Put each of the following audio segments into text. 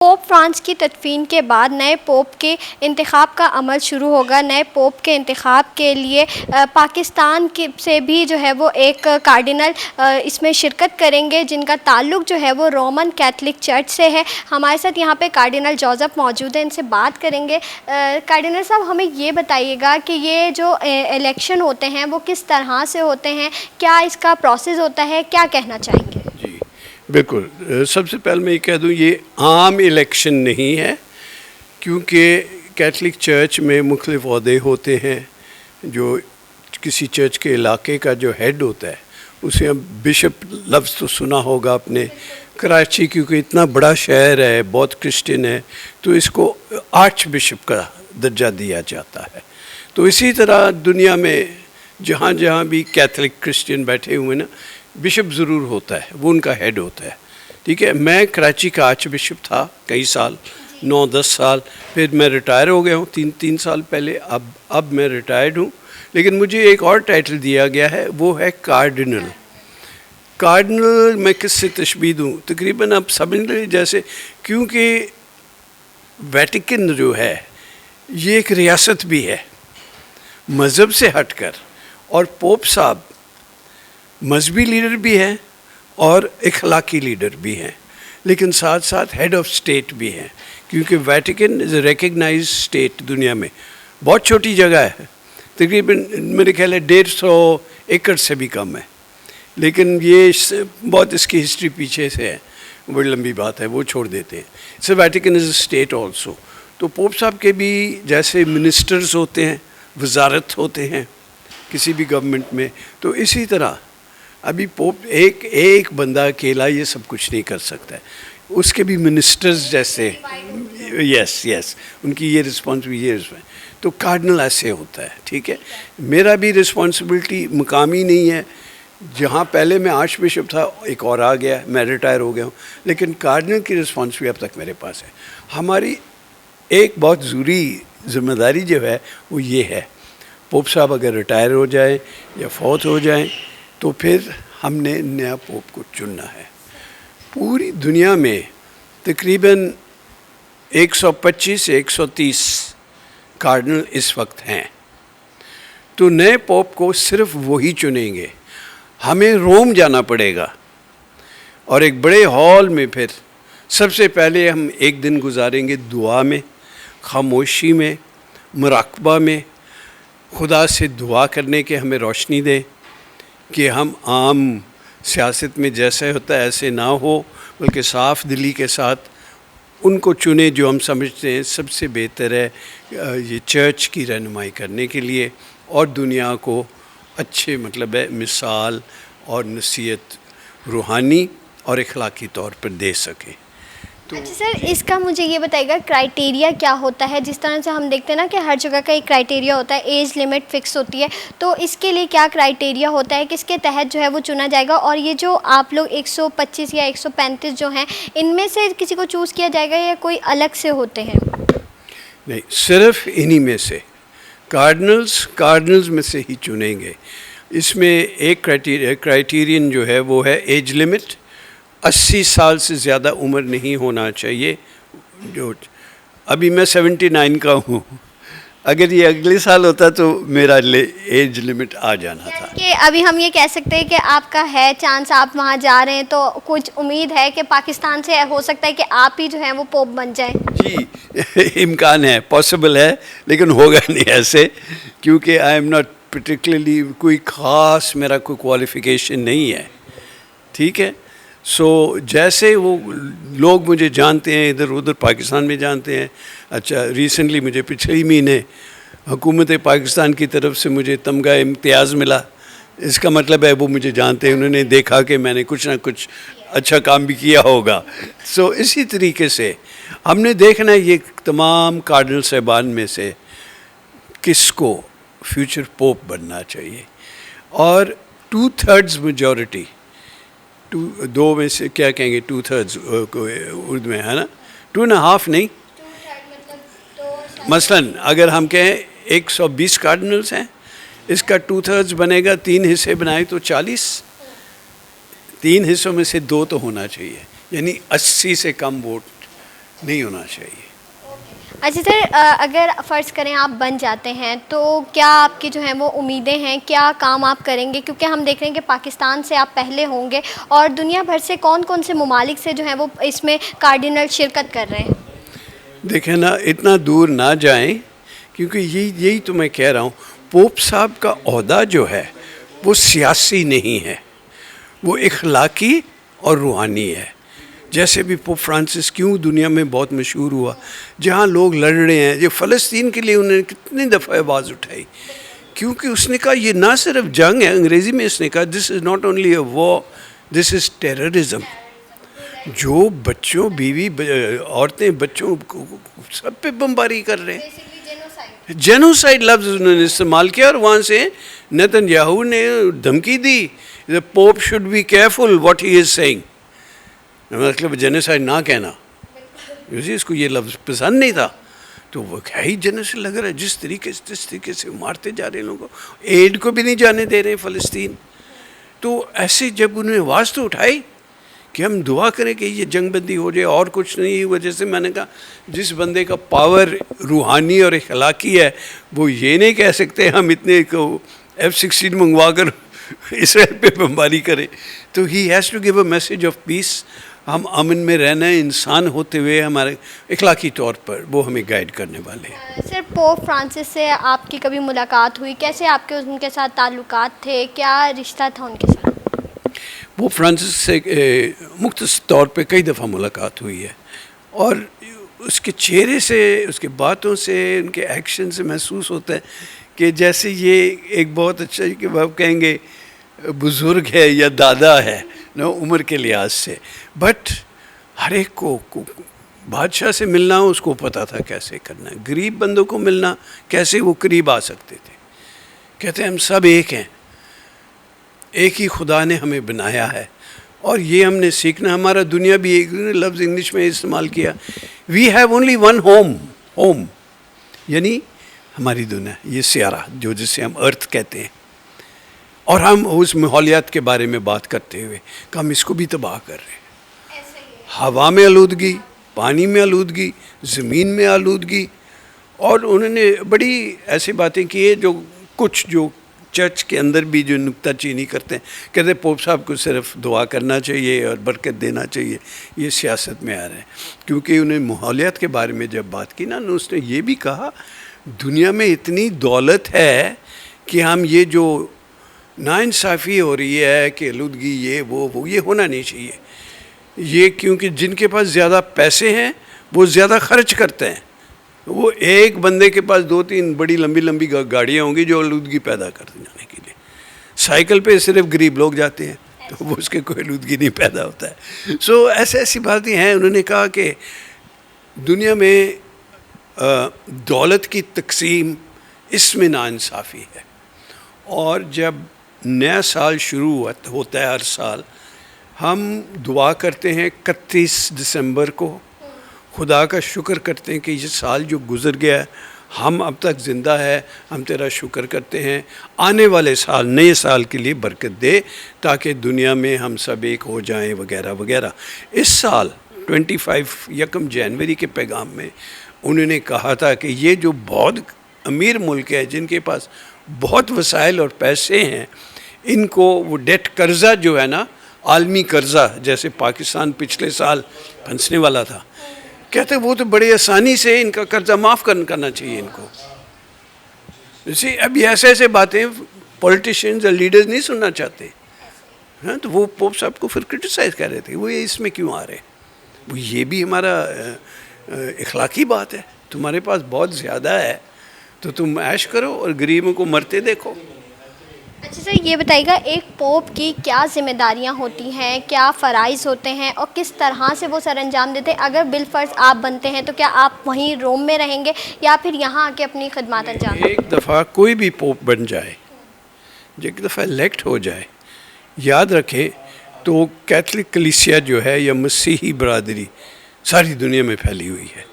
Pope France کی تدفین کے بعد نئے پوپ کے انتخاب کا عمل شروع ہوگا۔ نئے پوپ کے انتخاب کے لیے پاکستان سے بھی جو ہے وہ ایک کارڈینل اس میں شرکت کریں گے، جن کا تعلق جو ہے وہ رومن کیتھولک چرچ سے ہے۔ ہمارے ساتھ یہاں پہ کارڈینل جوزف موجود ہیں، ان سے بات کریں گے۔ کارڈینل صاحب، ہمیں یہ بتائیے گا کہ یہ جو الیکشن ہوتے ہیں وہ کس طرح سے ہوتے ہیں، کیا اس کا پروسیس ہوتا ہے، کیا کہنا چاہیں گے؟ جی بالکل، سب سے پہلے میں یہ کہہ دوں یہ عام الیکشن نہیں ہے، کیونکہ کیتھولک چرچ میں مختلف عہدے ہوتے ہیں۔ جو کسی چرچ کے علاقے کا جو ہیڈ ہوتا ہے اسے ہم بشپ لفظ تو سنا ہوگا اپنے کراچی، کیونکہ اتنا بڑا شہر ہے، بہت کرسچن ہے، تو اس کو آرچ بشپ کا درجہ دیا جاتا ہے۔ تو اسی طرح دنیا میں جہاں جہاں بھی کیتھولک کرسچن بیٹھے ہوئے نا، بشپ ضرور ہوتا ہے، وہ ان کا ہیڈ ہوتا ہے، ٹھیک ہے۔ میں کراچی کا آرچ بشپ تھا کئی سال، 9-10 سال، پھر میں ریٹائر ہو گیا ہوں تین سال پہلے، اب میں ریٹائرڈ ہوں، لیکن مجھے ایک اور ٹائٹل دیا گیا ہے، وہ ہے کارڈینل۔ کارڈینل میں کس سے تشبیہ دوں؟ تقریباً آپ سمجھ لیں جیسے، کیونکہ ویٹیکن جو ہے یہ ایک ریاست بھی ہے مذہب سے ہٹ کر، اور پوپ صاحب مذہبی لیڈر بھی ہیں اور اخلاقی لیڈر بھی ہیں، لیکن ساتھ ساتھ ہیڈ آف اسٹیٹ بھی ہیں، کیونکہ Vatican is a recognise state دنیا میں۔ بہت چھوٹی جگہ ہے، تقریباً میرے خیال ہے 150 ایکڑ سے بھی کم ہے، لیکن یہ بہت اس کی ہسٹری پیچھے سے ہے، بڑی لمبی بات ہے، وہ چھوڑ دیتے ہیں۔ So Vatican is a state also. تو پوپ صاحب کے بھی جیسے منسٹرز ہوتے ہیں، وزارت ہوتے ہیں کسی بھی گورنمنٹ میں، تو اسی طرح ابھی پوپ ایک بندہ اکیلا یہ سب کچھ نہیں کر سکتا ہے، اس کے بھی منسٹرز جیسے یس ان کی یہ رسپانسبلٹی، تو کارڈنل ایسے ہوتا ہے، ٹھیک ہے۔ میرا بھی رسپانسبلٹی مقامی نہیں ہے، جہاں پہلے میں آرچ بشپ تھا ایک اور آ گیا، میں ریٹائر ہو گیا ہوں، لیکن کارڈنل کی رسپانسبلٹی اب تک میرے پاس ہے۔ ہماری ایک بہت ضروری ذمہ داری جو ہے وہ یہ ہے، پوپ صاحب اگر ریٹائر ہو جائیں یا فوت ہو جائیں تو پھر ہم نے نیا پوپ کو چننا ہے۔ پوری دنیا میں تقریباً 125 سے 130 کارڈنل اس وقت ہیں، تو نئے پوپ کو صرف وہی چنیں گے۔ ہمیں روم جانا پڑے گا، اور ایک بڑے ہال میں پھر سب سے پہلے ہم ایک دن گزاریں گے دعا میں، خاموشی میں، مراقبہ میں، خدا سے دعا کرنے کے ہمیں روشنی دے کہ ہم عام سیاست میں جیسے ہوتا ہے ایسے نہ ہو، بلکہ صاف دلی کے ساتھ ان کو چنیں جو ہم سمجھتے ہیں سب سے بہتر ہے یہ چرچ کی رہنمائی کرنے کے لیے، اور دنیا کو اچھے مطلب ہے مثال اور نصیحت روحانی اور اخلاقی طور پر دے سکیں۔ اچھا سر، اس کا مجھے یہ بتائیے گا کرائیٹیریا کیا ہوتا ہے؟ جس طرح سے ہم دیکھتے ہیں نا کہ ہر جگہ کا ایک کرائیٹیریا ہوتا ہے، ایج لمٹ فکس ہوتی ہے، تو اس کے لیے کیا کرائیٹیریا ہوتا ہے، کس کے تحت جو ہے وہ چنا جائے گا؟ اور یہ جو آپ لوگ 125 یا 135 جو ہیں، ان میں سے کسی کو چوز کیا جائے گا یا کوئی الگ سے ہوتے ہیں؟ نہیں، صرف انہی میں سے کارڈنلز میں سے ہی چنیں گے۔ اس میں ایک کرائیٹیرین جو ہے وہ ہے ایج لمٹ، 80 سال سے زیادہ عمر نہیں ہونا چاہیے۔ جو ابھی میں 79 کا ہوں، اگر یہ اگلے سال ہوتا تو میرا ایج لمٹ آ جانا تھا۔ کہ ابھی ہم یہ کہہ سکتے ہیں کہ آپ کا ہے چانس، آپ وہاں جا رہے ہیں تو کچھ امید ہے کہ پاکستان سے ہو سکتا ہے کہ آپ ہی جو ہیں وہ پوپ بن جائیں؟ جی امکان ہے، پاسبل ہے، لیکن ہوگا نہیں ایسے، کیونکہ آئی ایم ناٹ پرٹیکولرلی کوئی خاص میرا کوئی کوالیفیکیشن نہیں ہے، ٹھیک ہے۔ سو جیسے وہ لوگ مجھے جانتے ہیں ادھر ادھر پاکستان میں جانتے ہیں۔ اچھا، ریسنٹلی مجھے پچھلے مہینے حکومت پاکستان کی طرف سے مجھے تمغہ امتیاز ملا، اس کا مطلب ہے وہ مجھے جانتے ہیں، انہوں نے دیکھا کہ میں نے کچھ نہ کچھ اچھا کام بھی کیا ہوگا۔ سو اسی طریقے سے ہم نے دیکھنا ہے یہ تمام کارڈنل صاحبان میں سے کس کو فیوچر پوپ بننا چاہیے، اور 2/3 میجورٹی، دو میں سے کیا کہیں گے، 2/3 اردو میں ہے نا، 2.5 نہیں، مثلاً اگر ہم کہیں 120 کارڈنلز ہیں، اس کا 2/3 بنے گا، 3 حصے بنائے تو 40، 3 حصوں میں سے 2 تو ہونا چاہیے، یعنی 80 سے کم ووٹ نہیں ہونا چاہیے. اچھا سر، اگر فرض کریں آپ بن جاتے ہیں تو کیا آپ کی جو ہیں وہ امیدیں ہیں، کیا کام آپ کریں گے؟ کیونکہ ہم دیکھ رہے ہیں کہ پاکستان سے آپ پہلے ہوں گے، اور دنیا بھر سے کون کون سے ممالک سے جو ہیں وہ اس میں کارڈینل شرکت کر رہے ہیں؟ دیکھیں نا، اتنا دور نہ جائیں، کیونکہ یہی تو میں کہہ رہا ہوں، پوپ صاحب کا عہدہ جو ہے وہ سیاسی نہیں ہے، وہ اخلاقی اور روحانی ہے. جیسے بھی پوپ فرانسس کیوں دنیا میں بہت مشہور ہوا، جہاں لوگ لڑ رہے ہیں، یہ فلسطین کے لیے انہوں نے کتنی دفعہ آواز اٹھائی، کیونکہ اس نے کہا یہ نہ صرف جنگ ہے، انگریزی میں اس نے کہا this is not only a war, this is terrorism. جو بچوں، بیوی، عورتیں، بچوں سب پہ بمباری کر رہے ہیں. جینوسائڈ لفظ انہوں نے استعمال کیا، اور وہاں سے نیتن یاہو نے دھمکی دی the Pope should be careful what he is saying. مطلب جینوسائڈ نہ کہنا، اس کو یہ لفظ پسند نہیں تھا. تو وہ کیا ہی جینوسائڈ لگ رہا ہے، جس طریقے سے مارتے جا رہے ہیں لوگوں کو، ایڈ کو بھی نہیں جانے دے رہے فلسطین. تو ایسے جب انہوں نے آواز تو اٹھائی کہ ہم دعا کریں کہ یہ جنگ بندی ہو جائے اور کچھ نہیں ہوا. جیسے میں نے کہا، جس بندے کا پاور روحانی اور اخلاقی ہے وہ یہ نہیں کہہ سکتے ہم اتنے F-16 منگوا کر اسرائیل پہ بمباری کریں. تو he has to give a message of peace. ہم امن میں رہنا ہے، انسان ہوتے ہوئے ہمارے اخلاقی طور پر وہ ہمیں گائیڈ کرنے والے ہیں. سر، پوپ فرانسس سے آپ کی کبھی ملاقات ہوئی؟ کیسے آپ کے ان کے ساتھ تعلقات تھے؟ کیا رشتہ تھا ان کے ساتھ؟ وہ فرانسس سے مختصر طور پہ کئی دفعہ ملاقات ہوئی ہے، اور اس کے چہرے سے، اس کے باتوں سے، ان کے ایکشن سے محسوس ہوتا ہے کہ جیسے یہ ایک بہت اچھا کہ آپ کہیں گے بزرگ ہے یا دادا ہے نا عمر کے لحاظ سے. بٹ ہر ایک کو بادشاہ سے ملنا اس کو پتہ تھا کیسے کرنا ہے، غریب بندوں کو ملنا کیسے وہ قریب آ سکتے تھے. کہتے ہیں ہم سب ایک ہیں، ایک ہی خدا نے ہمیں بنایا ہے، اور یہ ہم نے سیکھنا. ہمارا دنیا بھی ایک لفظ انگلش میں استعمال کیا، we have only one home, یعنی ہماری دنیا، یہ سیارہ جو جسے ہم ارتھ کہتے ہیں. اور ہم اس ماحولیات کے بارے میں بات کرتے ہوئے کہ ہم اس کو بھی تباہ کر رہے ہیں. ہوا میں آلودگی، پانی میں آلودگی، زمین میں آلودگی. اور انہوں نے بڑی ایسی باتیں کی ہیں جو چرچ کے اندر بھی جو نکتہ چینی کرتے ہیں، کہتے ہیں پوپ صاحب کو صرف دعا کرنا چاہیے اور برکت دینا چاہیے، یہ سیاست میں آ رہا ہے. کیونکہ انہیں ماحولیات کے بارے میں جب بات کی نا، اس نے یہ بھی کہا دنیا میں اتنی دولت ہے کہ ہم یہ جو ناانصافی ہو رہی ہے کہ آلودگی یہ ہونا نہیں چاہیے. یہ کیونکہ جن کے پاس زیادہ پیسے ہیں وہ زیادہ خرچ کرتے ہیں. وہ ایک بندے کے پاس 2-3 بڑی لمبی گاڑیاں ہوں گی جو آلودگی پیدا کرتے جانے کے لیے. سائیکل پہ صرف غریب لوگ جاتے ہیں تو وہ اس کے کوئی آلودگی نہیں پیدا ہوتا ہے. سو ایسی باتیں ہیں. انہوں نے کہا کہ دنیا میں دولت کی تقسیم اس میں ناانصافی ہے. اور جب نیا سال شروع ہوتا ہے ہر سال، ہم دعا کرتے ہیں 31 دسمبر کو، خدا کا شکر کرتے ہیں کہ یہ سال جو گزر گیا ہے ہم اب تک زندہ ہے، ہم تیرا شکر کرتے ہیں. آنے والے سال، نئے سال کے لیے برکت دے تاکہ دنیا میں ہم سب ایک ہو جائیں وغیرہ وغیرہ. اس سال 1 جنوری کے پیغام میں انہوں نے کہا تھا کہ یہ جو بہت امیر ملک ہے، جن کے پاس بہت وسائل اور پیسے ہیں، ان کو وہ ڈیٹ قرضہ جو ہے نا، عالمی قرضہ، جیسے پاکستان پچھلے سال پھنسنے والا تھا، کہتے وہ تو بڑے آسانی سے ان کا قرضہ معاف کرنا چاہیے ان کو. اب یہ ایسے باتیں پولیٹیشینز اور لیڈرز نہیں سننا چاہتے. ہاں، تو وہ پوپ صاحب کو پھر کرٹیسائز کر رہے تھے، وہ اس میں کیوں آ رہے ہیں؟ وہ یہ بھی ہمارا اخلاقی بات ہے. تمہارے پاس بہت زیادہ ہے تو تم عیش کرو اور غریبوں کو مرتے دیکھو. اچھا سر، یہ بتائیے گا ایک پوپ کی کیا ذمہ داریاں ہوتی ہیں، کیا فرائض ہوتے ہیں، اور کس طرح سے وہ سر انجام دیتے ہیں؟ اگر بالفرض آپ بنتے ہیں تو کیا آپ وہیں روم میں رہیں گے یا پھر یہاں آ کے اپنی خدمات انجام دیں گے؟ ایک دفعہ کوئی بھی پوپ بن جائے، ایک دفعہ الیکٹ ہو جائے، یاد رکھیں تو کیتھولک کلیسیا جو ہے یا مسیحی برادری ساری دنیا میں پھیلی ہوئی ہے.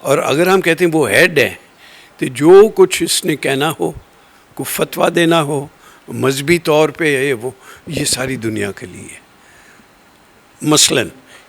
اور اگر ہم کہتے ہیں وہ ہیڈ ہیں تو جو کچھ اس نے کہنا ہو، کوئی فتویٰ دینا ہو مذہبی طور پہ، یہ ساری دنیا کے لیے. مثلاً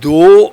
2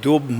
2